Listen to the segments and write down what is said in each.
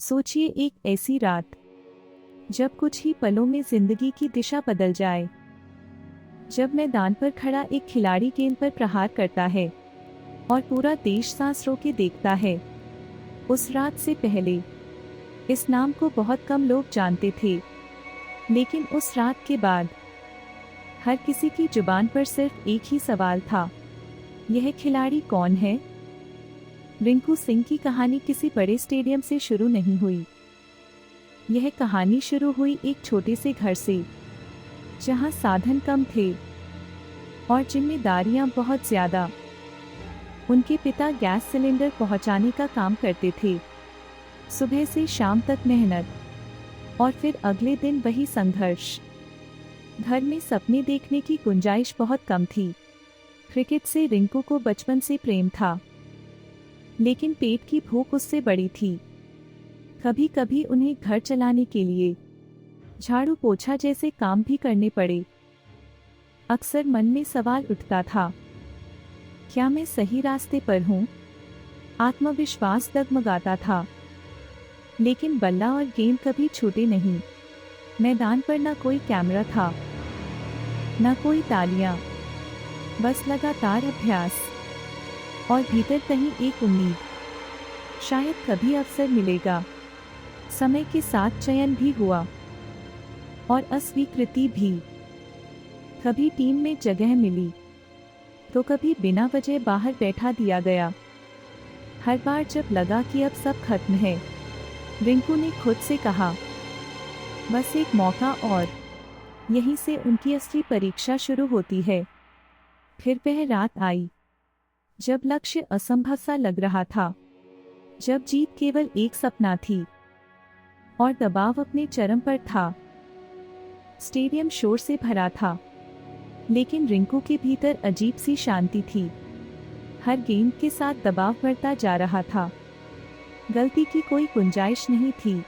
सोचिए एक ऐसी रात जब कुछ ही पलों में जिंदगी की दिशा बदल जाए। जब मैदान पर खड़ा एक खिलाड़ी गेंद पर प्रहार करता है और पूरा देश सांस रोके देखता है। उस रात से पहले इस नाम को बहुत कम लोग जानते थे, लेकिन उस रात के बाद हर किसी की जुबान पर सिर्फ एक ही सवाल था, यह खिलाड़ी कौन है? रिंकू सिंह की कहानी किसी बड़े स्टेडियम से शुरू नहीं हुई। यह कहानी शुरू हुई एक छोटे से घर से, जहां साधन कम थे और जिम्मेदारियां बहुत ज्यादा। उनके पिता गैस सिलेंडर पहुंचाने का काम करते थे। सुबह से शाम तक मेहनत और फिर अगले दिन वही संघर्ष। घर में सपने देखने की गुंजाइश बहुत कम थी। क्रिकेट से रिंकू को बचपन से प्रेम था, लेकिन पेट की भूख उससे बड़ी थी। कभी कभी उन्हें घर चलाने के लिए झाड़ू पोछा जैसे काम भी करने पड़े। अक्सर मन में सवाल उठता था, क्या मैं सही रास्ते पर हूँ? आत्मविश्वास डगमगाता था, लेकिन बल्ला और गेंद कभी छूटे नहीं। मैदान पर न कोई कैमरा था, न कोई तालियां, बस लगातार अभ्यास और भीतर कहीं एक उम्मीद, शायद कभी अवसर मिलेगा। समय के साथ चयन भी हुआ और अस्वीकृति भी। कभी टीम में जगह मिली तो कभी बिना वजह बाहर बैठा दिया गया। हर बार जब लगा कि अब सब खत्म है, रिंकू ने खुद से कहा, बस एक मौका और। यहीं से उनकी असली परीक्षा शुरू होती है। फिर वह रात आई जब लक्ष्य असंभव सा लग रहा था, जब जीत केवल एक सपना थी और दबाव अपने चरम पर था। स्टेडियम शोर से भरा था, लेकिन रिंकू के भीतर अजीब सी शांति थी। हर गेंद के साथ दबाव बढ़ता जा रहा था, गलती की कोई गुंजाइश नहीं थी।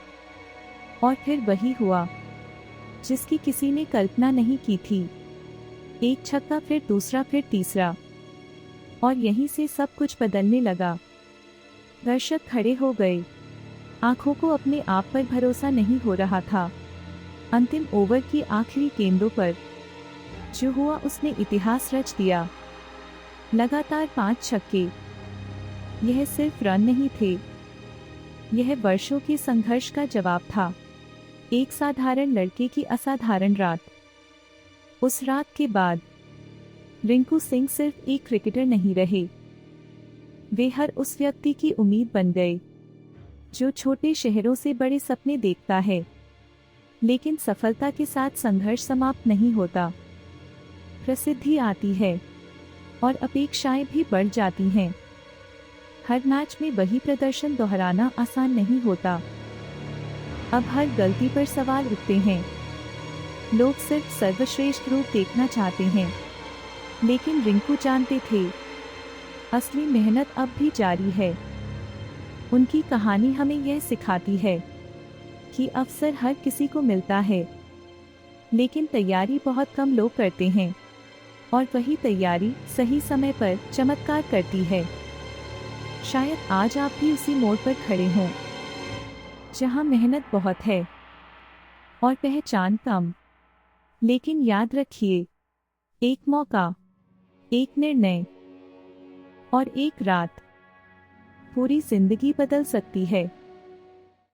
और फिर वही हुआ जिसकी किसी ने कल्पना नहीं की थी। एक छक्का, फिर दूसरा, फिर तीसरा, और यहीं से सब कुछ बदलने लगा। दर्शक खड़े हो गए। आंखों को अपने आप पर भरोसा नहीं हो रहा था। अंतिम ओवर की आखिरी गेंदों पर जो हुआ उसने इतिहास रच दिया। लगातार 5 छक्के। यह सिर्फ रन नहीं थे, यह वर्षों के संघर्ष का जवाब था। एक साधारण लड़के की असाधारण रात। उस रात के बाद रिंकू सिंह सिर्फ एक क्रिकेटर नहीं रहे, वे हर उस व्यक्ति की उम्मीद बन गए जो छोटे शहरों से बड़े सपने देखता है। लेकिन सफलता के साथ संघर्ष समाप्त नहीं होता। प्रसिद्धि आती है और अपेक्षाएं भी बढ़ जाती हैं। हर मैच में वही प्रदर्शन दोहराना आसान नहीं होता। अब हर गलती पर सवाल उठते हैं। लोग सिर्फ सर्वश्रेष्ठ रूप देखना चाहते हैं, लेकिन रिंकू जानते थे असली मेहनत अब भी जारी है। उनकी कहानी हमें यह सिखाती है कि अवसर हर किसी को मिलता है, लेकिन तैयारी बहुत कम लोग करते हैं, और वही तैयारी सही समय पर चमत्कार करती है। शायद आज आप भी उसी मोड़ पर खड़े हों, जहां मेहनत बहुत है और पहचान कम। लेकिन याद रखिए, एक मौका, एक निर्णय और एक रात पूरी जिंदगी बदल सकती है।